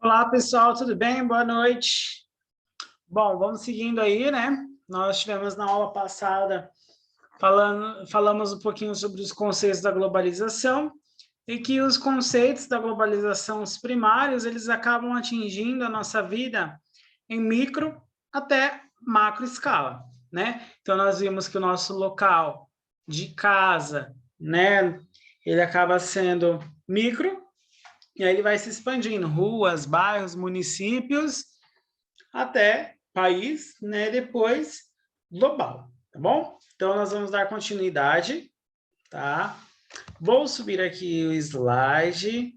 Olá, pessoal, tudo bem? Boa noite. Bom, vamos seguindo aí, né? Nós tivemos na aula passada falamos um pouquinho sobre os conceitos da globalização e que os conceitos da globalização, os primários, eles acabam atingindo a nossa vida em micro até macro escala, né? Então, nós vimos que o nosso local de casa, né, ele acaba sendo micro, e aí ele vai se expandindo, ruas, bairros, municípios, até país, né? Depois global, tá bom? Então, nós vamos dar continuidade, tá? Vou subir aqui o slide.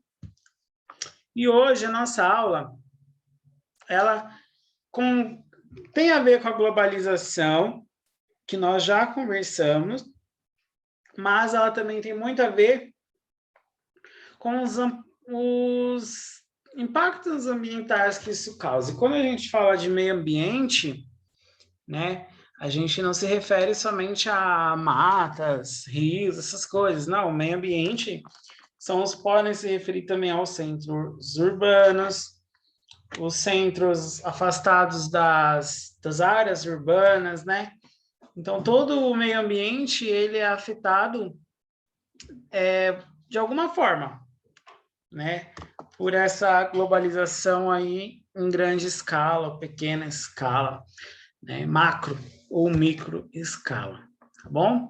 E hoje a nossa aula, ela tem a ver com a globalização, que nós já conversamos, mas ela também tem muito a ver com os impactos ambientais que isso causa. E quando a gente fala de meio ambiente, né, a gente não se refere somente a matas, rios, essas coisas. Não, o meio ambiente podem se referir também aos centros urbanos, os centros afastados das áreas urbanas, né? Então, todo o meio ambiente, ele é afetado de alguma forma, né? Por essa globalização aí em grande escala, ou pequena escala, né? Macro ou micro escala, tá bom?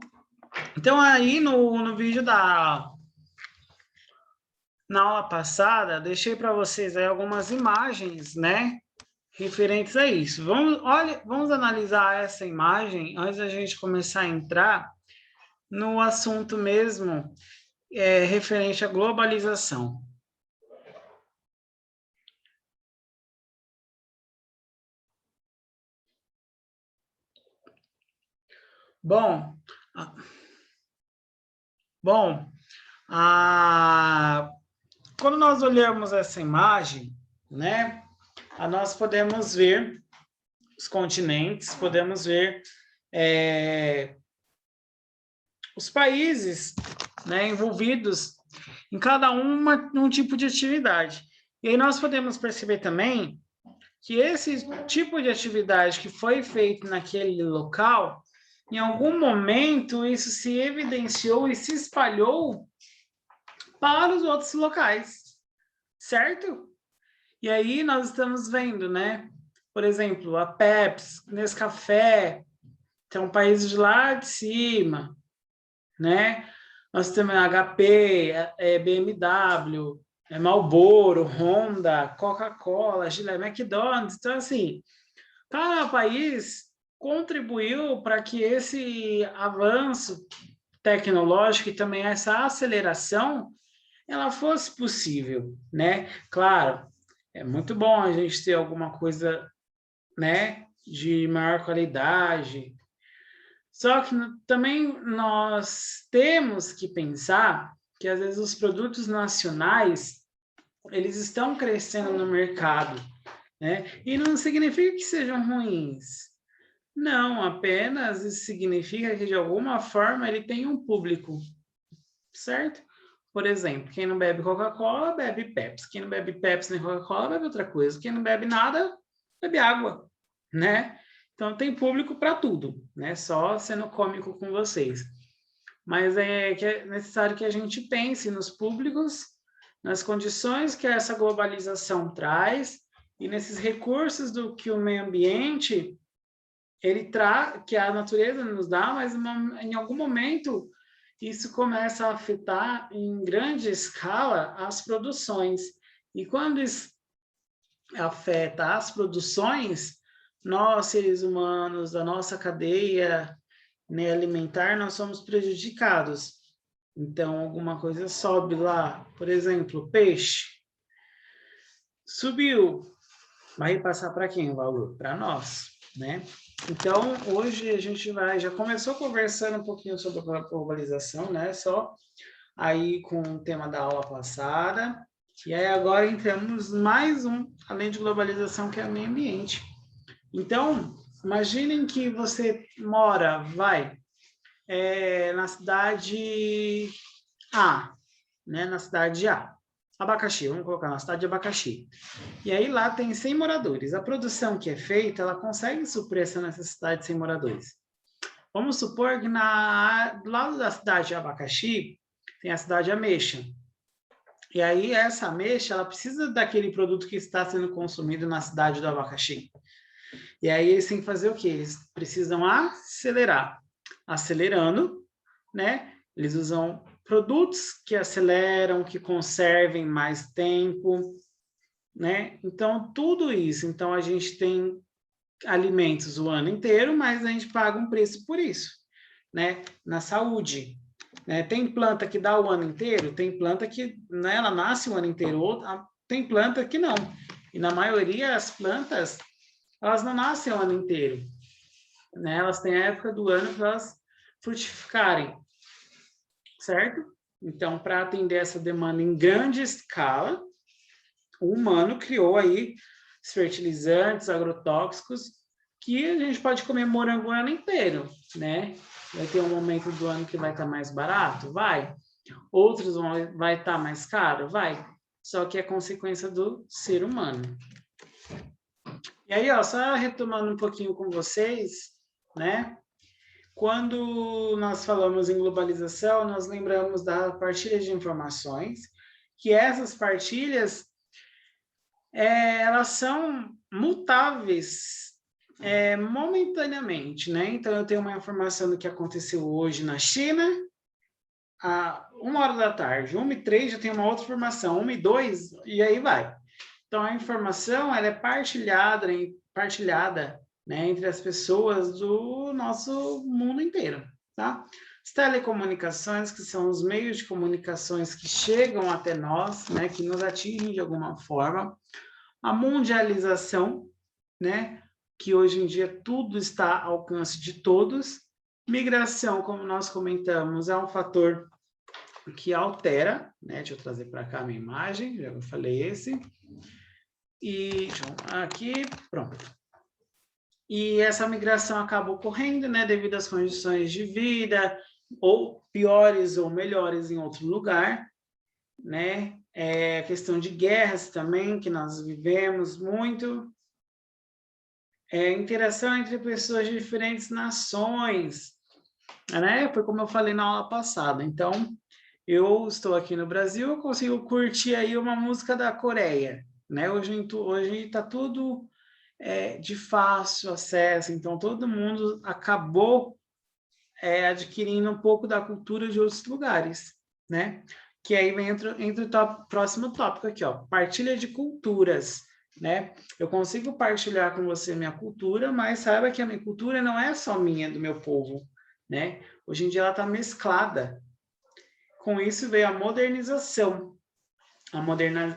Então, aí no vídeo na aula passada, deixei para vocês aí algumas imagens, né? Referentes a isso. Vamos analisar essa imagem antes da gente começar a entrar no assunto mesmo referente à globalização. Bom, quando nós olhamos essa imagem, né, nós podemos ver os continentes, podemos ver os países, né, envolvidos em cada um tipo de atividade. E aí nós podemos perceber também que esse tipo de atividade que foi feito naquele local, em algum momento isso se evidenciou e se espalhou para os outros locais, certo? E aí nós estamos vendo, né? Por exemplo, a Pepsi, Nescafé, são países de lá de cima, né? Nós temos a HP, BMW, Marlboro, Honda, Coca-Cola, Gillette, McDonald's. Então, assim, cada país contribuiu para que esse avanço tecnológico e também essa aceleração ela fosse possível, né? Claro, é muito bom a gente ter alguma coisa, né, de maior qualidade. Só que também nós temos que pensar que às vezes os produtos nacionais eles estão crescendo no mercado, né? E não significa que sejam ruins. Não, apenas isso significa que de alguma forma ele tem um público, certo? Por exemplo, quem não bebe Coca-Cola, bebe Pepsi. Quem não bebe Pepsi nem Coca-Cola, bebe outra coisa. Quem não bebe nada, bebe água, né? Então, tem público para tudo, né? Só sendo cômico com vocês. Mas é necessário que a gente pense nos públicos, nas condições que essa globalização traz e nesses recursos do que o meio ambiente que a natureza nos dá, mas em algum momento isso começa a afetar em grande escala as produções. E quando isso afeta as produções, nós, seres humanos, da nossa cadeia, né, alimentar, nós somos prejudicados. Então, alguma coisa sobe lá, por exemplo, peixe. Subiu, vai passar para quem o valor? Para nós, né? Então, hoje a gente já começou conversando um pouquinho sobre a globalização, né? Só aí com o tema da aula passada. E aí agora entramos mais além de globalização, que é o meio ambiente. Então, imaginem que você mora, na cidade A, né? Na cidade A. Abacaxi, vamos colocar na cidade de Abacaxi. E aí lá tem 100 moradores. A produção que é feita, ela consegue suprir essa necessidade de 100 moradores. Vamos supor que do lado da cidade de Abacaxi, tem a cidade de Ameixa. E aí essa ameixa, ela precisa daquele produto que está sendo consumido na cidade do abacaxi. E aí eles têm que fazer o quê? Eles precisam acelerar. Acelerando, né? Eles usam produtos que aceleram, que conservem mais tempo, né? Então, tudo isso. Então, a gente tem alimentos o ano inteiro, mas a gente paga um preço por isso, né? Na saúde, né? Tem planta que dá o ano inteiro, tem planta que, né, ela nasce o ano inteiro, tem planta que não. E na maioria as plantas, elas não nascem o ano inteiro, né? Elas têm a época do ano para elas frutificarem, certo? Então, para atender essa demanda em grande escala, o humano criou aí os fertilizantes, agrotóxicos, que a gente pode comer morango o ano inteiro, né? Vai ter um momento do ano que vai estar mais barato? Vai. Outros vai estar mais caro? Vai. Só que é consequência do ser humano. E aí, ó, só retomando um pouquinho com vocês, né? Quando nós falamos em globalização, nós lembramos da partilha de informações, que essas partilhas, elas são mutáveis momentaneamente, né? Então, eu tenho uma informação do que aconteceu hoje na China, a 1h da tarde, 1h03 já tem uma outra informação, 1h02, e aí vai. Então, a informação, ela é partilhada, né, entre as pessoas do nosso mundo inteiro, tá? As telecomunicações, que são os meios de comunicações que chegam até nós, né, que nos atingem de alguma forma. A mundialização, né, que hoje em dia tudo está ao alcance de todos. Migração, como nós comentamos, é um fator que altera, né? Deixa eu trazer para cá a minha imagem, já eu falei esse. E aqui, pronto. E essa migração acaba ocorrendo, né, devido às condições de vida, ou piores ou melhores em outro lugar, né? A questão de guerras também, que nós vivemos muito. Interação entre pessoas de diferentes nações, né? Foi como eu falei na aula passada. Então, eu estou aqui no Brasil, eu consigo curtir aí uma música da Coreia, né? Hoje está tudo de fácil acesso, então todo mundo acabou adquirindo um pouco da cultura de outros lugares, né? Que aí entra o próximo tópico aqui, ó, partilha de culturas, né? Eu consigo partilhar com você minha cultura, mas saiba que a minha cultura não é só minha, do meu povo, né? Hoje em dia ela está mesclada. Com isso veio a modernização. A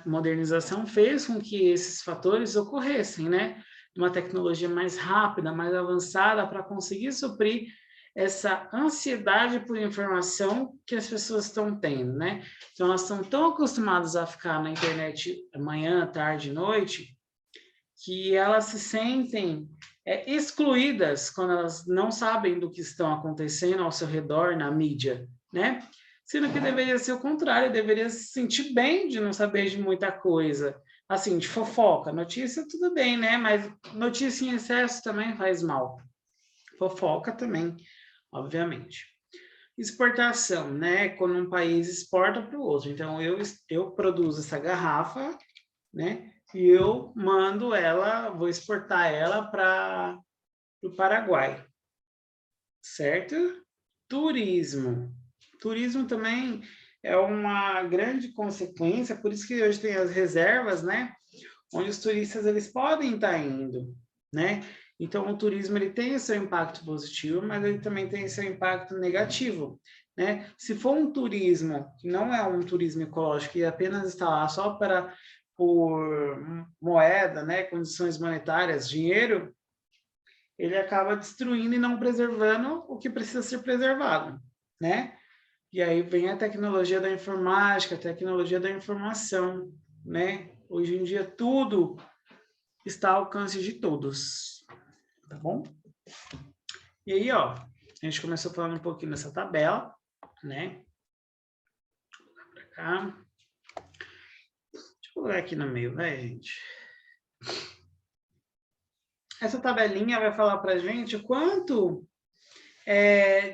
modernização fez com que esses fatores ocorressem, né? Uma tecnologia mais rápida, mais avançada, para conseguir suprir essa ansiedade por informação que as pessoas estão tendo, né? Então, elas estão tão acostumadas a ficar na internet manhã, tarde, noite, que elas se sentem excluídas quando elas não sabem do que estão acontecendo ao seu redor na mídia, né? Sendo que deveria ser o contrário, deveria se sentir bem de não saber de muita coisa. Assim, de fofoca, notícia tudo bem, né? Mas notícia em excesso também faz mal. Fofoca também, obviamente. Exportação, né? Quando um país exporta para o outro. Então, eu produzo essa garrafa, né? E eu mando ela, vou exportar ela para o Paraguai, certo? Turismo. Turismo também é uma grande consequência, por isso que hoje tem as reservas, né? Onde os turistas eles podem estar indo, né? Então, o turismo ele tem o seu impacto positivo, mas ele também tem o seu impacto negativo, né? Se for um turismo que não é um turismo ecológico e apenas está lá só por moeda, né? Condições monetárias, dinheiro, ele acaba destruindo e não preservando o que precisa ser preservado, né? E aí vem a tecnologia da informática, a tecnologia da informação, né? Hoje em dia tudo está ao alcance de todos, tá bom? E aí, ó, a gente começou falando um pouquinho dessa tabela, né? Vou cá. eu colocar aqui no meio, né, gente? Essa tabelinha vai falar para a gente o quanto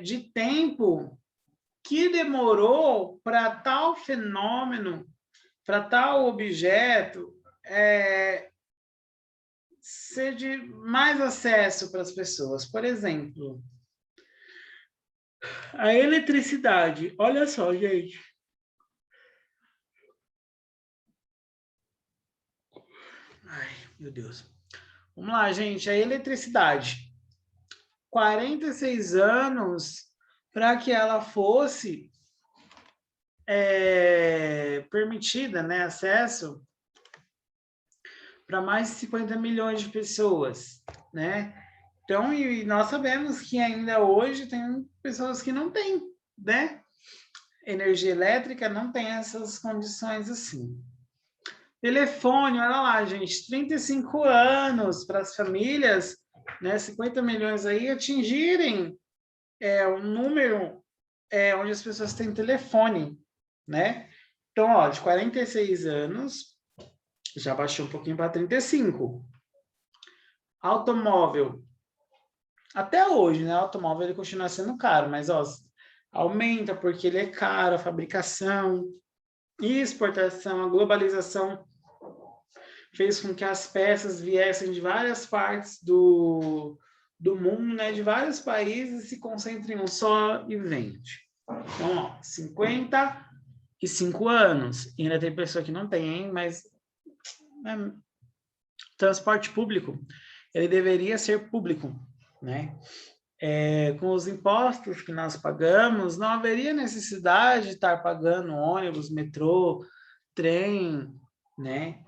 de tempo que demorou para tal fenômeno, para tal objeto, ser de mais acesso para as pessoas. Por exemplo, a eletricidade. Olha só, gente. Ai, meu Deus. Vamos lá, gente. A eletricidade. 46 anos para que ela fosse permitida, né, acesso para mais de 50 milhões de pessoas, né? Então, e nós sabemos que ainda hoje tem pessoas que não têm, né? Energia elétrica não tem essas condições assim. Telefone, olha lá, gente, 35 anos para as famílias, né? 50 milhões aí atingirem o número onde as pessoas têm telefone, né? Então, ó, de 46 anos, já baixou um pouquinho para 35. Automóvel. Até hoje, né? O automóvel ele continua sendo caro, mas ó, aumenta porque ele é caro, a fabricação e exportação, a globalização fez com que as peças viessem de várias partes do mundo, né? De vários países, se concentrem em um só e vende. Então, ó, 55 anos. E ainda tem pessoa que não tem, hein? Mas transporte público, ele deveria ser público, né? Com os impostos que nós pagamos, não haveria necessidade de estar pagando ônibus, metrô, trem, né?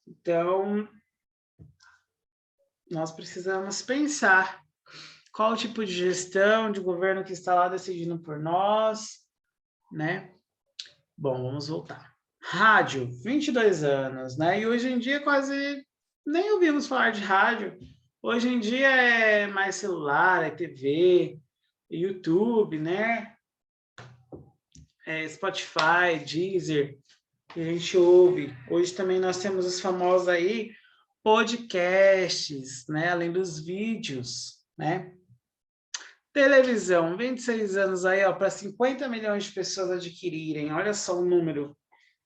Então, nós precisamos pensar qual o tipo de gestão de governo que está lá decidindo por nós, né? Bom, vamos voltar. Rádio, 22 anos, né? E hoje em dia quase nem ouvimos falar de rádio. Hoje em dia é mais celular, é TV, YouTube, né? Spotify, Deezer, que a gente ouve. Hoje também nós temos os famosos aí podcasts, né? Além dos vídeos, né? Televisão, 26 anos aí, ó, para 50 milhões de pessoas adquirirem. Olha só o número.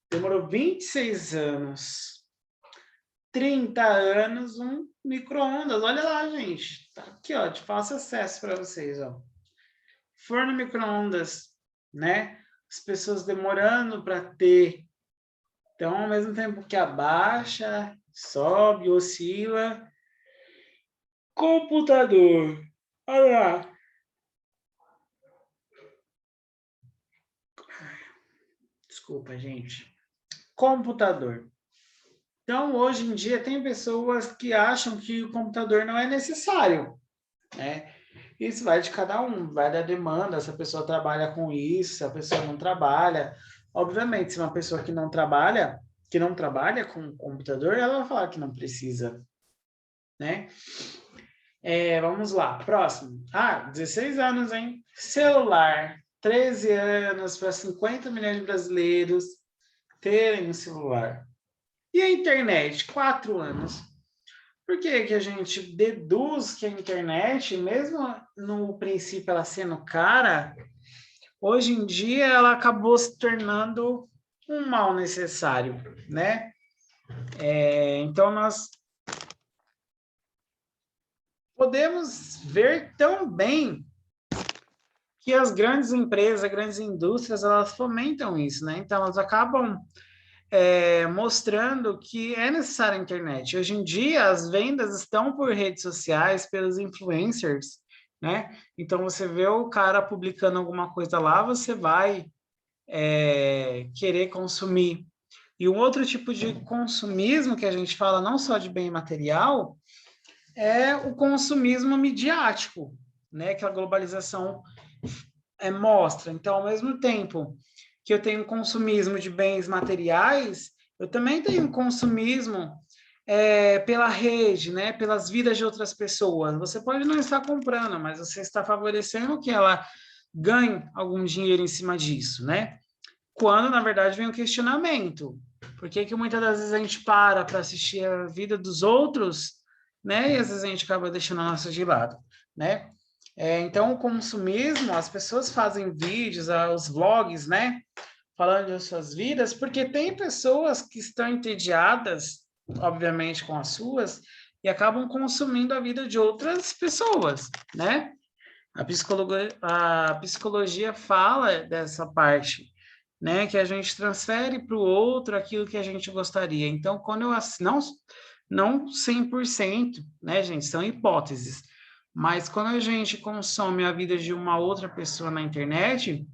Demorou 26 anos. 30 anos, um micro-ondas. Olha lá, gente. Tá aqui, ó, de fácil acesso para vocês, ó. Forno micro-ondas, né? As pessoas demorando para ter. Então, ao mesmo tempo que abaixa, sobe, oscila. Computador. Olha lá. Desculpa, gente. Computador. Então, hoje em dia, tem pessoas que acham que o computador não é necessário, né? Isso vai de cada um, vai da demanda, se a pessoa trabalha com isso, se a pessoa não trabalha. Obviamente, se uma pessoa que não trabalha com computador, ela vai falar que não precisa, né? Vamos lá, próximo. 16 anos, hein? Celular, 13 anos para 50 milhões de brasileiros terem um celular. E a internet, 4 anos. Por que que a gente deduz que a internet, mesmo no princípio ela sendo cara, hoje em dia ela acabou se tornando um mal necessário, né? Então, nós podemos ver também que as grandes empresas, as grandes indústrias, elas fomentam isso, né? Então, elas acabam mostrando que é necessária a internet. Hoje em dia, as vendas estão por redes sociais, pelos influencers, né? Então, você vê o cara publicando alguma coisa lá, você vai querer consumir. E um outro tipo de consumismo que a gente fala, não só de bem material, é o consumismo midiático, né? Que a globalização mostra. Então, ao mesmo tempo que eu tenho consumismo de bens materiais, eu também tenho consumismo pela rede, né? Pelas vidas de outras pessoas. Você pode não estar comprando, mas você está favorecendo que ela ganhe algum dinheiro em cima disso, né? Quando, na verdade, vem o questionamento. Por que muitas das vezes a gente para assistir a vida dos outros, né? E às vezes a gente acaba deixando a nossa de lado, né? Então, o consumismo, as pessoas fazem vídeos, os vlogs, né? Falando de suas vidas, porque tem pessoas que estão entediadas, obviamente, com as suas, e acabam consumindo a vida de outras pessoas, né? A psicologia fala dessa parte, né? Que a gente transfere para o outro aquilo que a gente gostaria. Então, quando eu não 100%, né, gente? São hipóteses. Mas quando a gente consome a vida de uma outra pessoa na internet,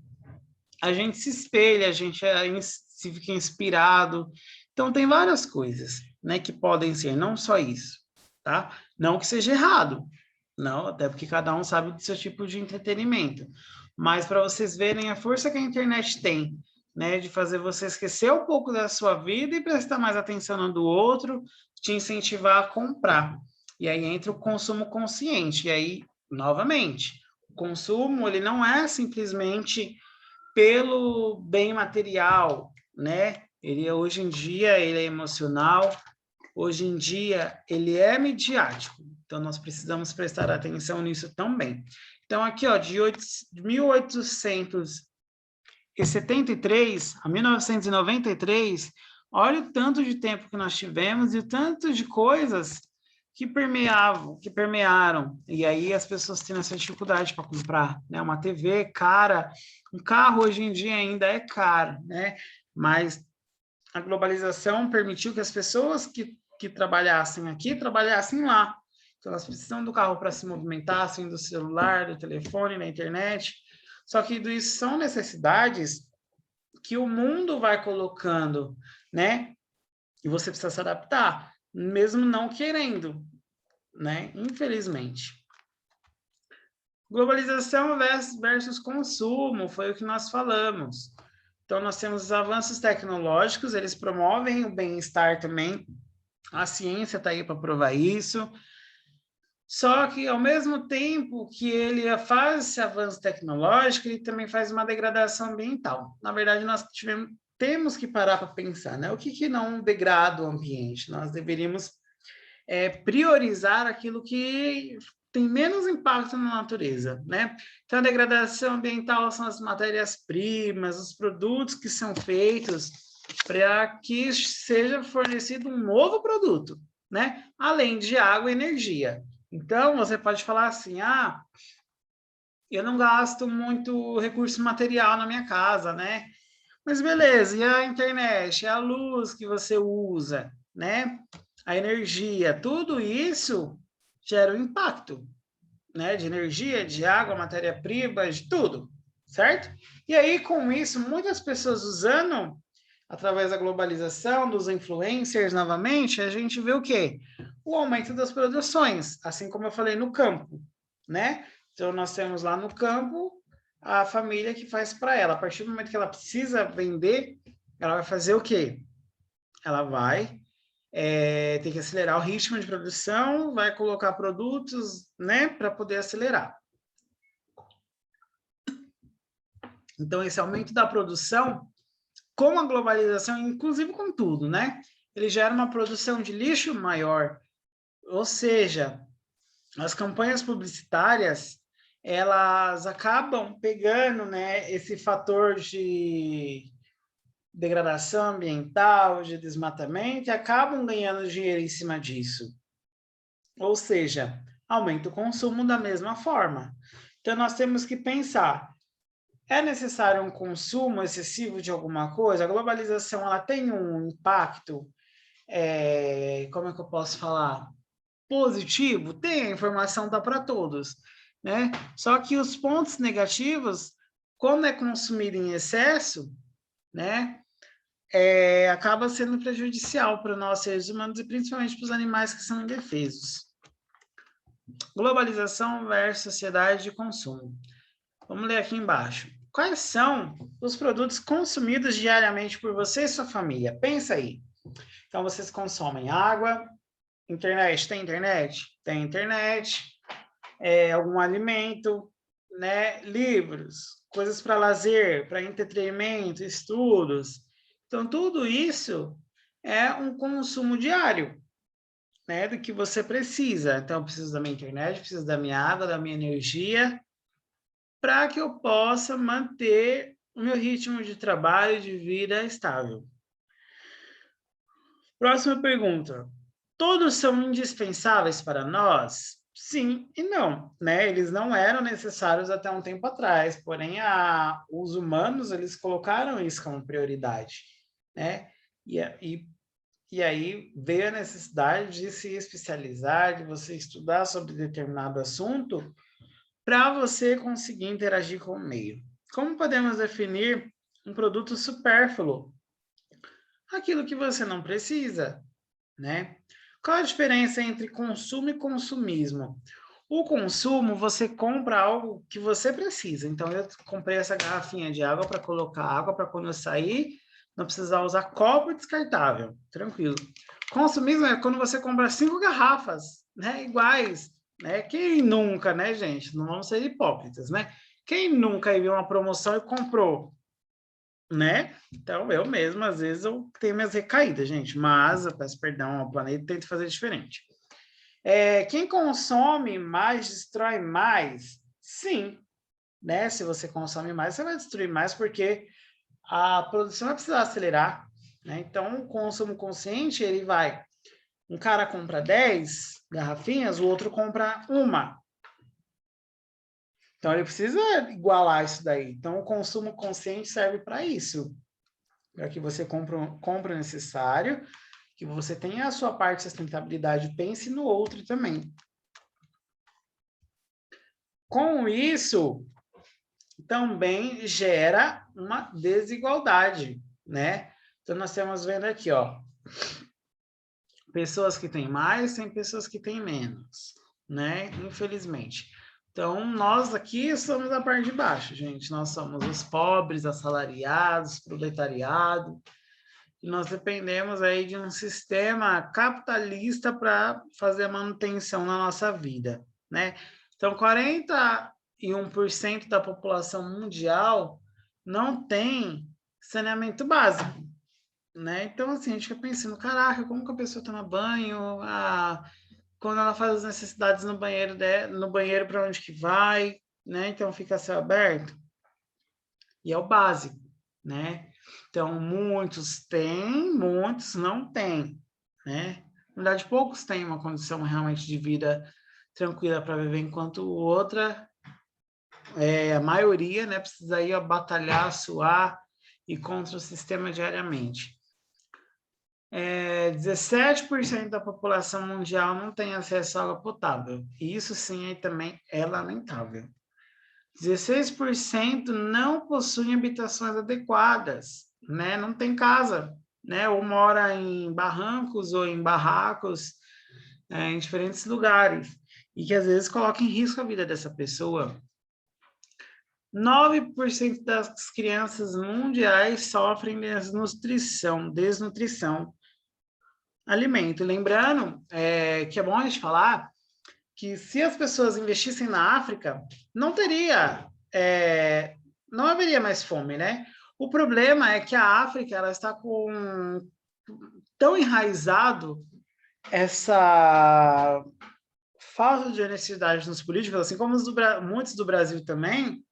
a gente se espelha, a gente se fica inspirado. Então, tem várias coisas, né, que podem ser, não só isso, tá? Não que seja errado, não, até porque cada um sabe do seu tipo de entretenimento. Mas para vocês verem a força que a internet tem, né, de fazer você esquecer um pouco da sua vida e prestar mais atenção no do outro, te incentivar a comprar. E aí entra o consumo consciente. E aí, novamente, o consumo, ele não é simplesmente pelo bem material, né? Ele hoje em dia ele é emocional, hoje em dia ele é midiático. Então nós precisamos prestar atenção nisso também. Então aqui, ó, de 1873 a 1993, olha o tanto de tempo que nós tivemos e o tanto de coisas que permearam. E aí as pessoas têm essa dificuldade para comprar, né? Uma TV cara, um carro hoje em dia ainda é caro, né? Mas a globalização permitiu que as pessoas que trabalhassem aqui trabalhassem lá. Então elas precisam do carro para se movimentar, assim, do celular, do telefone, da internet. Só que isso são necessidades que o mundo vai colocando, né? E você precisa se adaptar, mesmo não querendo, né? Infelizmente. Globalização versus consumo, foi o que nós falamos. Então, nós temos os avanços tecnológicos, eles promovem o bem-estar também. A ciência está aí para provar isso. Só que, ao mesmo tempo que ele faz esse avanço tecnológico, ele também faz uma degradação ambiental. Na verdade, nós temos que parar para pensar, né? O que não degrada o ambiente? Nós deveríamos priorizar aquilo que tem menos impacto na natureza, né? Então, a degradação ambiental são as matérias-primas, os produtos que são feitos para que seja fornecido um novo produto, né? Além de água e energia. Então, você pode falar assim, eu não gasto muito recurso material na minha casa, né? Mas beleza, e a internet, a luz que você usa, né? A energia, tudo isso gera um impacto, né? De energia, de água, matéria-prima, de tudo, certo? E aí, com isso, muitas pessoas usando, através da globalização, dos influencers, novamente, a gente vê o quê? O aumento das produções, assim como eu falei no campo, né? Então, nós temos lá no campo a família que faz para ela. A partir do momento que ela precisa vender, ela vai fazer o quê? Ela vai ter que acelerar o ritmo de produção, vai colocar produtos, né, para poder acelerar. Então, esse aumento da produção, com a globalização, inclusive com tudo, né, ele gera uma produção de lixo maior. Ou seja, as campanhas publicitárias, elas acabam pegando, né, esse fator de degradação ambiental, de desmatamento, e acabam ganhando dinheiro em cima disso. Ou seja, aumenta o consumo da mesma forma. Então, nós temos que pensar, é necessário um consumo excessivo de alguma coisa? A globalização, ela tem um impacto, como é que eu posso falar? Positivo? Tem, a informação está para todos, né? Só que os pontos negativos, quando é consumido em excesso, né? Acaba sendo prejudicial para nós seres humanos e principalmente para os animais que são indefesos. Globalização versus sociedade de consumo. Vamos ler aqui embaixo. Quais são os produtos consumidos diariamente por você e sua família? Pensa aí. Então, vocês consomem água, internet. Tem internet? Tem internet. Algum alimento, né? Livros, coisas para lazer, para entretenimento, estudos. Então, tudo isso é um consumo diário, né, do que você precisa. Então, eu preciso da minha internet, preciso da minha água, da minha energia, para que eu possa manter o meu ritmo de trabalho e de vida estável. Próxima pergunta. Todos são indispensáveis para nós? Sim e não, né? Eles não eram necessários até um tempo atrás, porém os humanos eles colocaram isso como prioridade, né? E aí veio a necessidade de se especializar, de você estudar sobre determinado assunto para você conseguir interagir com o meio. Como podemos definir um produto supérfluo? Aquilo que você não precisa, né? Qual a diferença entre consumo e consumismo? O consumo, você compra algo que você precisa. Então, eu comprei essa garrafinha de água para colocar água para quando eu sair, não precisar usar copo descartável. Tranquilo. Consumismo é quando você compra 5 garrafas, né? Iguais, né? Quem nunca, né, gente? Não vamos ser hipócritas, né? Quem nunca viu uma promoção e comprou, né? Então, eu mesmo, às vezes, eu tenho minhas recaídas, gente, mas eu peço perdão ao planeta e tento fazer diferente. Quem consome mais, destrói mais? Sim, né? Se você consome mais, você vai destruir mais, porque a produção vai precisar acelerar, né? Então, o consumo consciente, ele vai... Um cara compra 10 garrafinhas, o outro compra uma. Então, ele precisa igualar isso daí. Então, o consumo consciente serve para isso. Para que você compre o necessário, que você tenha a sua parte de sustentabilidade, pense no outro também. Com isso, também gera uma desigualdade, né? Então, nós temos vendo aqui, ó, pessoas que têm mais, tem pessoas que têm menos, né? Infelizmente. Então, nós aqui somos a parte de baixo, gente. Nós somos os pobres, assalariados, proletariado, e nós dependemos aí de um sistema capitalista para fazer a manutenção na nossa vida, né? Então, 41% da população mundial não tem saneamento básico, né? Então, assim, a gente fica pensando, caraca, como que a pessoa toma banho? Quando ela faz as necessidades no banheiro, no banheiro para onde que vai, né? Então, fica a céu aberto. E é o básico, né? Então, muitos têm, muitos não têm, né? Na verdade, poucos têm uma condição realmente de vida tranquila para viver, enquanto outra, a maioria, né, precisa ir batalhar, suar e contra o sistema diariamente. 17% da população mundial não tem acesso à água potável. E isso sim aí também é lamentável. 16% não possuem habitações adequadas, né? Não tem casa, né? Ou mora em barrancos ou em barracos, em diferentes lugares, e que às vezes coloca em risco a vida dessa pessoa. 9% das crianças mundiais sofrem desnutrição, alimento. Lembrando que é bom a gente falar que se as pessoas investissem na África, não haveria mais fome, né? O problema é que a África ela está tão enraizado essa falta de honestidade nos políticos, assim como muitos do Brasil também,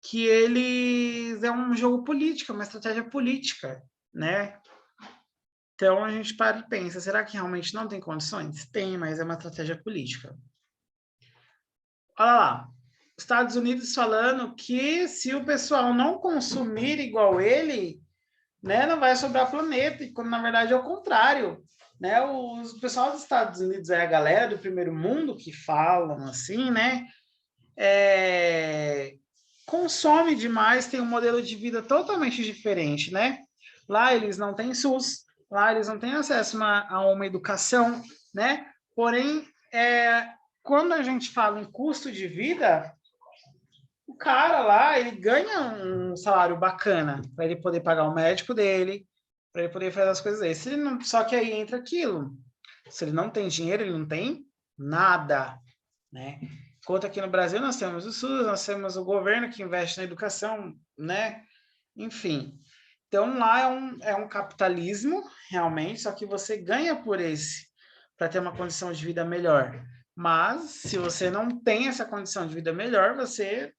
que eles é um jogo político, uma estratégia política, né? Então a gente para e pensa, será que realmente não tem condições? Tem, mas é uma estratégia política. Olha lá, Estados Unidos falando que se o pessoal não consumir igual ele, né, não vai sobrar planeta, e quando na verdade é o contrário, né? O pessoal dos Estados Unidos é a galera do primeiro mundo que falam assim, né? Consome demais, tem um modelo de vida totalmente diferente, né? Lá eles não têm SUS, lá eles não têm acesso a uma educação, né? Porém, quando a gente fala em custo de vida, o cara lá, ele ganha um salário bacana para ele poder pagar o médico dele, para ele poder fazer as coisas dele. Se ele não, só que aí entra aquilo. Se ele não tem dinheiro, ele não tem nada, né? Enquanto aqui no Brasil nós temos o SUS, nós temos o governo que investe na educação, né? Enfim. Então, lá é um capitalismo, realmente, só que você ganha por esse, para ter uma condição de vida melhor. Mas, se você não tem essa condição de vida melhor, você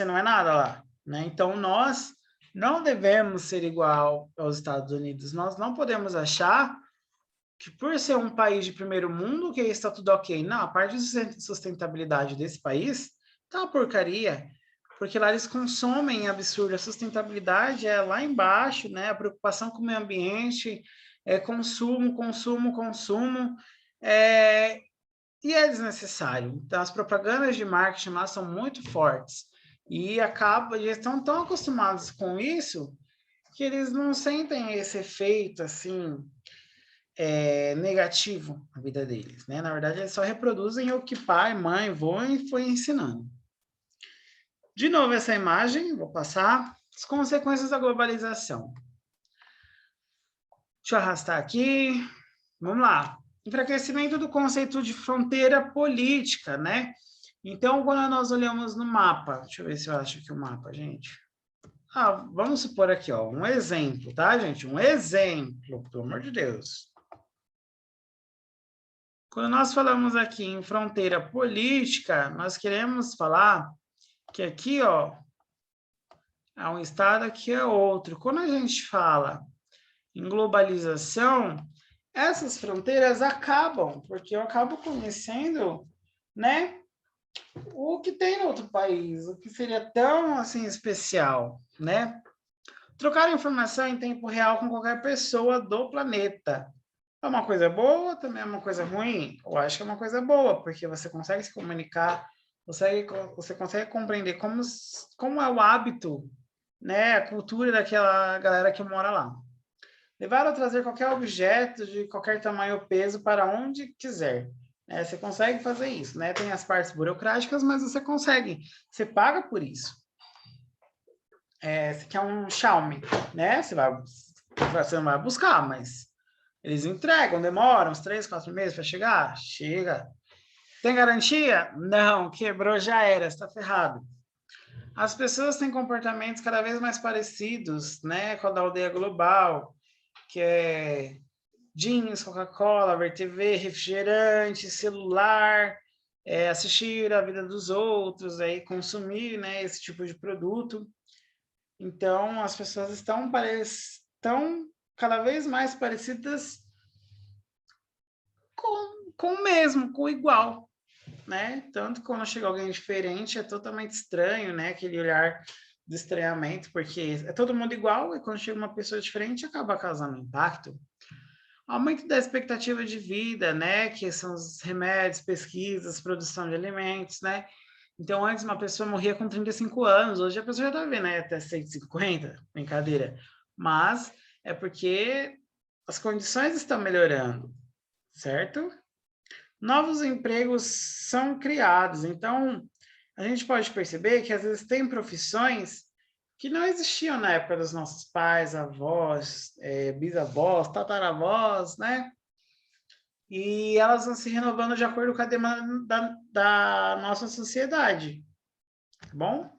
não é nada lá, né? Então, nós não devemos ser igual aos Estados Unidos. Nós não podemos achar que por ser um país de primeiro mundo, que está tudo ok. Não, a parte de sustentabilidade desse país tá uma porcaria, porque lá eles consomem absurdo. A sustentabilidade é lá embaixo, né? A preocupação com o meio ambiente, é consumo, consumo, consumo, e é desnecessário. Então, as propagandas de marketing lá são muito fortes e eles estão tão acostumados com isso que eles não sentem esse efeito assim negativo na vida deles, né? Na verdade, eles só reproduzem o que pai, mãe, vô foi ensinando. De novo, essa imagem, vou passar. As consequências da globalização. Deixa eu arrastar aqui. Vamos lá. Enfraquecimento do conceito de fronteira política, né? Então, quando nós olhamos no mapa, deixa eu ver se eu acho aqui o mapa, gente. Vamos supor aqui, ó, um exemplo, tá, gente? Um exemplo, pelo amor de Deus. Quando nós falamos aqui em fronteira política, nós queremos falar que aqui, ó, é um estado, aqui é outro. Quando a gente fala em globalização, essas fronteiras acabam, porque eu acabo conhecendo, né, o que tem no outro país, o que seria tão, assim, especial, né? Trocar informação em tempo real com qualquer pessoa do planeta. É uma coisa boa, também é uma coisa ruim? Eu acho que é uma coisa boa, porque você consegue se comunicar, você consegue compreender como é o hábito, né, a cultura daquela galera que mora lá. Levar ou trazer qualquer objeto de qualquer tamanho ou peso para onde quiser. Você consegue fazer isso, né? Tem as partes burocráticas, mas você consegue. Você paga por isso. Você quer um Xiaomi, né? Você não vai buscar, mas eles entregam, demoram uns 3, 4 meses para chegar? Chega. Tem garantia? Não, quebrou, já era, está ferrado. As pessoas têm comportamentos cada vez mais parecidos, né, com a da aldeia global, que é jeans, Coca-Cola, ver TV, refrigerante, celular, assistir a vida dos outros, aí consumir, né, esse tipo de produto. Então, as pessoas estão cada vez mais parecidas com o mesmo, com o igual, né? Tanto que quando chega alguém diferente é totalmente estranho, né? Aquele olhar de estranhamento, porque é todo mundo igual e quando chega uma pessoa diferente acaba causando impacto. Aumento da expectativa de vida, né? Que são os remédios, pesquisas, produção de alimentos, né? Então, antes uma pessoa morria com 35 anos, hoje a pessoa já está vendo, né? Até 150, brincadeira. Mas é porque as condições estão melhorando, certo? Novos empregos são criados. Então, a gente pode perceber que às vezes tem profissões que não existiam na época dos nossos pais, avós, bisavós, tataravós, né? E elas vão se renovando de acordo com a demanda da nossa sociedade, tá bom?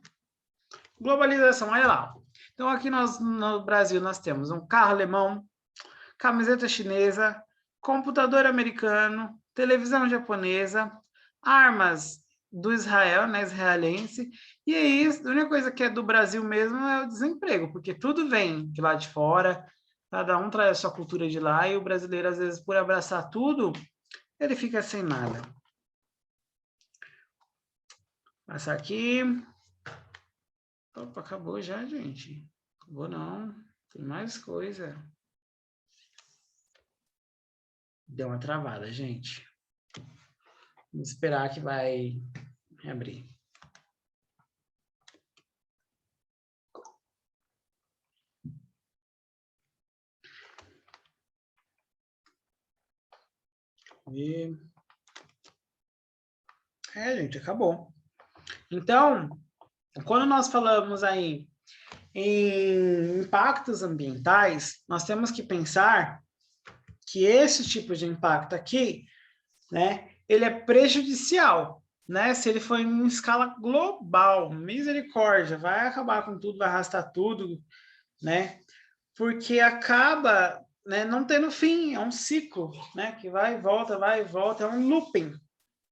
Globalização, olha lá. Então, aqui no Brasil, nós temos um carro alemão, camiseta chinesa, computador americano, televisão japonesa, armas do Israel, né, israelense, e aí a única coisa que é do Brasil mesmo é o desemprego, porque tudo vem de lá de fora, cada um traz a sua cultura de lá, e o brasileiro, às vezes, por abraçar tudo, ele fica sem nada. Passar aqui. Opa, acabou já, gente. Acabou não, tem mais coisa. Deu uma travada, gente. Vamos esperar que vai reabrir. E... gente, acabou. Então, quando nós falamos aí em impactos ambientais, nós temos que pensar que esse tipo de impacto aqui, né, ele é prejudicial, né? Se ele for em escala global, misericórdia, vai acabar com tudo, vai arrastar tudo, né? Porque acaba, né, não tendo fim, é um ciclo, né? Que vai e volta, é um looping,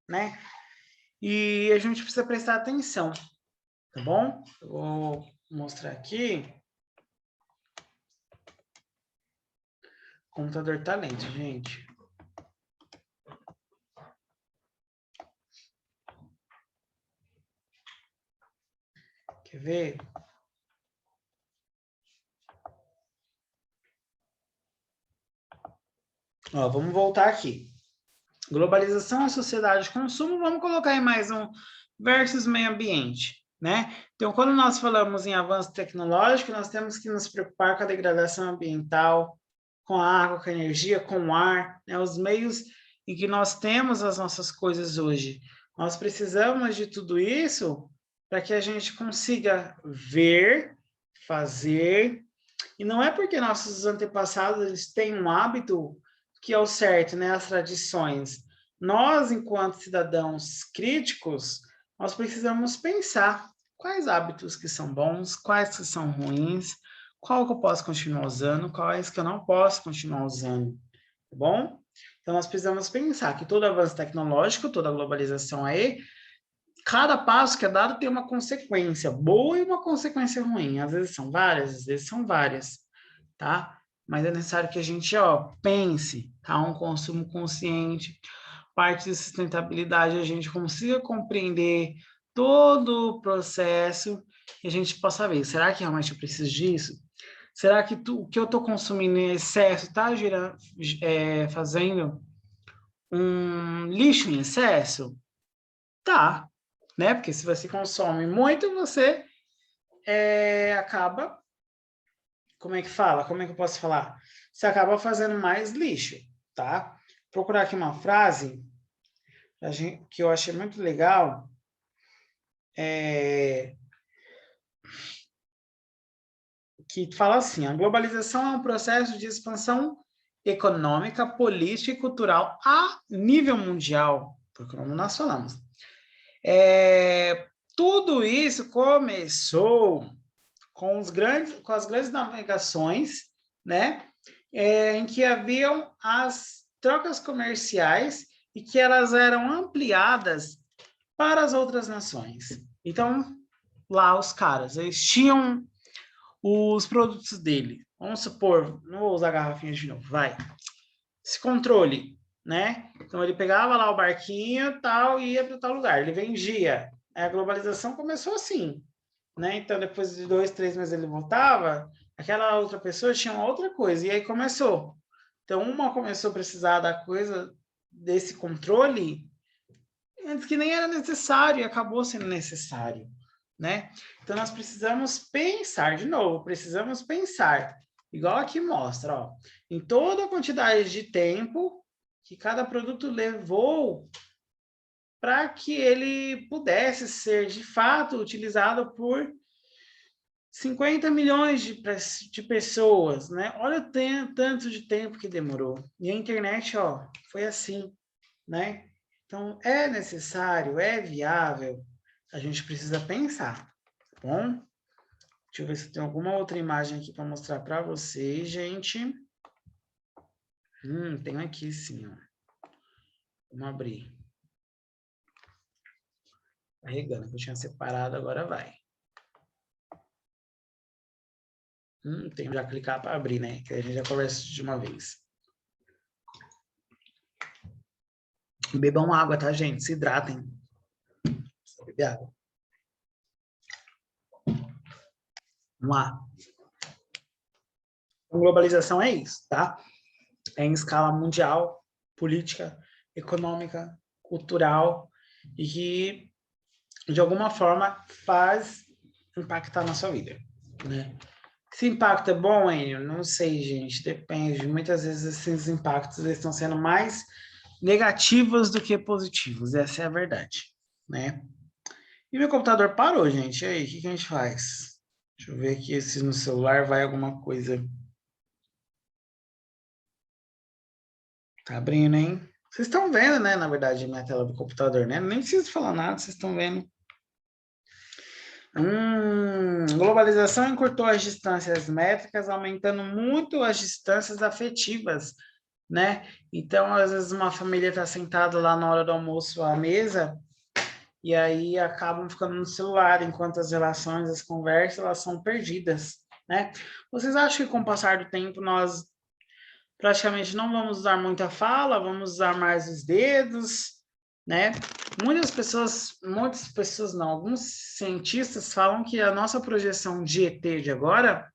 né? E a gente precisa prestar atenção, tá bom? Eu vou mostrar aqui. O computador tá lento, gente. Quer ver? Ó, vamos voltar aqui. Globalização, a sociedade de consumo, vamos colocar em mais um versus meio ambiente, né? Então, quando nós falamos em avanço tecnológico, nós temos que nos preocupar com a degradação ambiental, com a água, com a energia, com o ar, né? Os meios em que nós temos as nossas coisas hoje. Nós precisamos de tudo isso para que a gente consiga ver, fazer, e não é porque nossos antepassados eles têm um hábito que é o certo, né? As tradições. Nós, enquanto cidadãos críticos, nós precisamos pensar quais hábitos que são bons, quais que são ruins, qual que eu posso continuar usando, quais que eu não posso continuar usando, tá bom? Então, nós precisamos pensar que todo avanço tecnológico, toda globalização aí, cada passo que é dado tem uma consequência boa e uma consequência ruim. Às vezes são várias, às vezes são várias, tá? Mas é necessário que a gente, ó, pense, tá? Um consumo consciente, parte de sustentabilidade, a gente consiga compreender todo o processo e a gente possa ver, será que realmente eu preciso disso? Será que o que eu estou consumindo em excesso está fazendo um lixo em excesso? Tá, né? Porque se você consome muito, você acaba, como é que fala? Como é que eu posso falar? Você acaba fazendo mais lixo, tá? Vou procurar aqui uma frase que eu achei muito legal. Que fala assim: a globalização é um processo de expansão econômica, política e cultural a nível mundial, porque como nós falamos. Tudo isso começou com as grandes navegações, né? Em que haviam as trocas comerciais e que elas eram ampliadas para as outras nações. Então, lá os caras, eles tinham os produtos dele. Vamos supor, não vou usar garrafinha de novo, vai. Esse controle, né? Então ele pegava lá o barquinho tal e ia para tal lugar, ele vendia. A globalização começou assim, né? Então depois de 2, 3 meses ele voltava, aquela outra pessoa tinha outra coisa e aí começou. Então uma começou a precisar da coisa desse controle antes que nem era necessário e acabou sendo necessário, né? Então nós precisamos pensar de novo, precisamos pensar, igual aqui mostra, ó, em toda a quantidade de tempo que cada produto levou para que ele pudesse ser de fato utilizado por 50 milhões de pessoas, né? Olha o tanto de tempo que demorou. E a internet, ó, foi assim, né? Então, é necessário, é viável, a gente precisa pensar, tá bom? Deixa eu ver se tem alguma outra imagem aqui para mostrar para vocês, gente. Tem aqui sim, ó. Vamos abrir. Carregando, que eu tinha separado, agora vai. Tem que já clicar para abrir, né? Que a gente já conversa de uma vez. Bebam água, tá, gente? Se hidratem. Só beber água. Vamos lá. A globalização é isso, tá? É em escala mundial, política, econômica, cultural, e que, de alguma forma, faz impactar na sua vida, né? Se impacto é bom, Enio? Não sei, gente, depende. Muitas vezes esses impactos estão sendo mais negativos do que positivos, essa é a verdade, né? E meu computador parou, gente, e aí, o que a gente faz? Deixa eu ver aqui se no celular vai alguma coisa. Tá abrindo, hein? Vocês estão vendo, né, na verdade, minha tela do computador, né? Nem preciso falar nada, vocês estão vendo. Globalização encurtou as distâncias métricas, aumentando muito as distâncias afetivas, né? Então, às vezes, uma família está sentada lá na hora do almoço à mesa e aí acabam ficando no celular, enquanto as relações, as conversas, elas são perdidas, né? Vocês acham que com o passar do tempo nós praticamente não vamos usar muita fala, vamos usar mais os dedos, né? Muitas pessoas não, alguns cientistas falam que a nossa projeção de ET de agora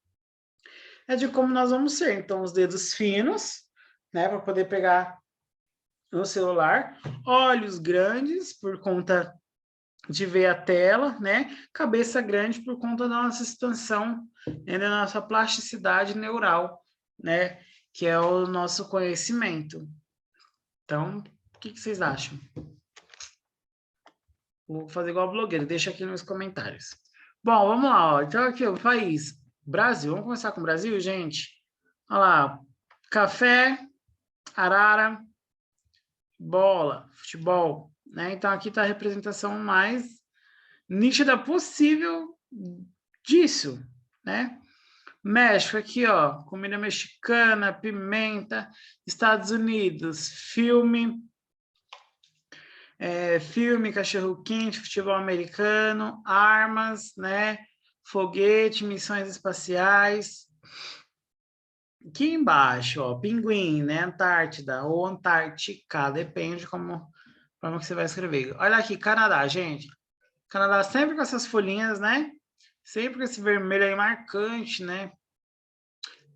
é de como nós vamos ser. Então, os dedos finos, né, para poder pegar no celular, olhos grandes por conta de ver a tela, né? Cabeça grande por conta da nossa expansão, né, da nossa plasticidade neural, né? Que é o nosso conhecimento. Então, o que vocês acham? Vou fazer igual a blogueira, deixa aqui nos comentários. Bom, vamos lá, ó. Então aqui o país, Brasil. Vamos começar com o Brasil, gente? Olha lá, café, arara, bola, futebol, né? Então aqui está a representação mais nítida possível disso, né? México aqui, ó, comida mexicana, pimenta. Estados Unidos, filme, cachorro-quente, futebol americano, armas, né? Foguete, missões espaciais. Aqui embaixo, ó, pinguim, né? Antártida ou Antártica, depende como que você vai escrever. Olha aqui, Canadá, gente. Canadá sempre com essas folhinhas, né? Sempre com esse vermelho aí marcante, né?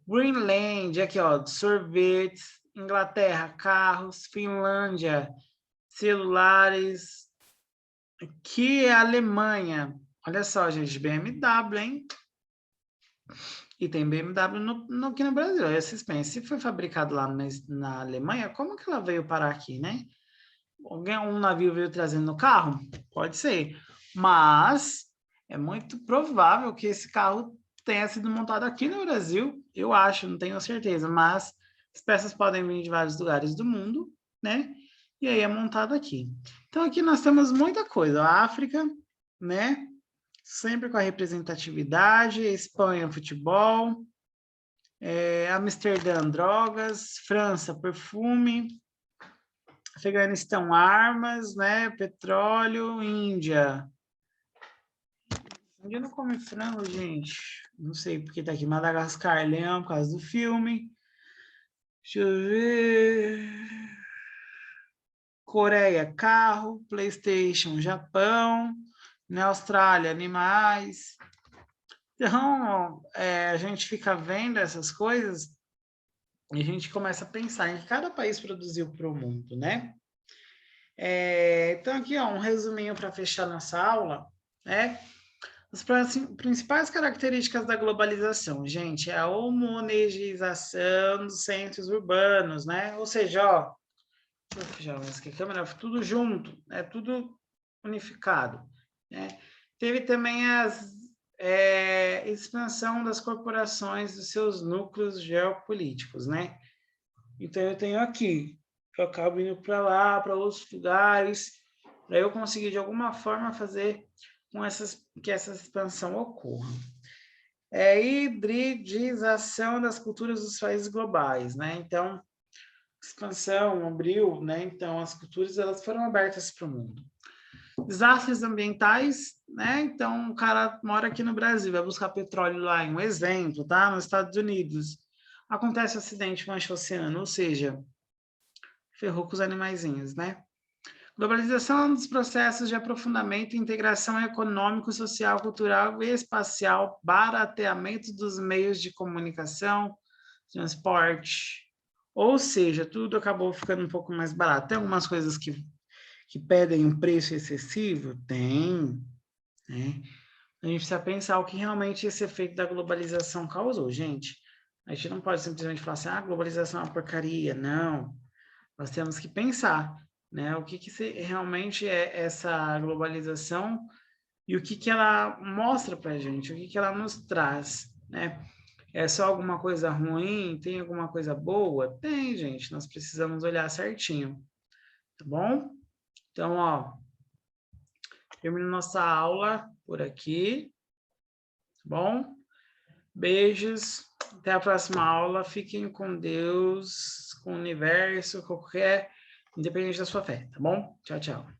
Greenland, aqui, ó, sorvetes. Inglaterra, carros. Finlândia, celulares. Aqui é a Alemanha. Olha só, gente, BMW, hein? E tem BMW aqui no Brasil. Aí vocês pensam, se foi fabricado lá na Alemanha, como que ela veio parar aqui, né? Um navio veio trazendo no carro? Pode ser. Mas é muito provável que esse carro tenha sido montado aqui no Brasil. Eu acho, não tenho certeza. Mas as peças podem vir de vários lugares do mundo, né? E aí é montado aqui. Então aqui nós temos muita coisa. A África, né? Sempre com a representatividade. Espanha, futebol. Amsterdã, drogas. França, perfume. Afeganistão, armas, né? Petróleo, Índia. Índia não come frango, gente. Não sei porque tá aqui. Madagascar, leão, por causa do filme. Deixa eu ver. Coreia, carro. PlayStation, Japão. Na Austrália, animais. Então, a gente fica vendo essas coisas e a gente começa a pensar em que cada país produziu para o mundo, né? Então, aqui, ó, um resuminho para fechar nossa aula, né? As principais características da globalização, gente, é a homogeneização dos centros urbanos, né? Ou seja, ó, deixa eu fechar mais aqui a câmera, tudo junto, né? Tudo unificado, né? Teve também expansão das corporações dos seus núcleos geopolíticos, né? Então, eu tenho aqui, eu acabo indo para lá, para outros lugares, para eu conseguir, de alguma forma, fazer que essa expansão ocorra. Hibridização das culturas dos países globais, né? Então, expansão, abriu, né? Então, as culturas, elas foram abertas para o mundo. Desastres ambientais, né? Então, o cara mora aqui no Brasil, vai buscar petróleo lá, um exemplo, tá? Nos Estados Unidos. Acontece um acidente, mancha o oceano, ou seja, ferrou com os animaizinhos, né? Globalização é um dos processos de aprofundamento e integração econômico, social, cultural e espacial, barateamento dos meios de comunicação, transporte. Ou seja, tudo acabou ficando um pouco mais barato. Tem algumas coisas que pedem um preço excessivo? Tem, né? A gente precisa pensar o que realmente esse efeito da globalização causou, gente. A gente não pode simplesmente falar assim, a globalização é uma porcaria. Não. Nós temos que pensar, né? O que realmente é essa globalização e o que ela mostra para a gente, o que ela nos traz, né? É só alguma coisa ruim? Tem alguma coisa boa? Tem, gente. Nós precisamos olhar certinho. tá bom? Então, ó, termino nossa aula por aqui, tá bom? Beijos, até a próxima aula. Fiquem com Deus, com o universo, qualquer, independente da sua fé, tá bom? Tchau, tchau.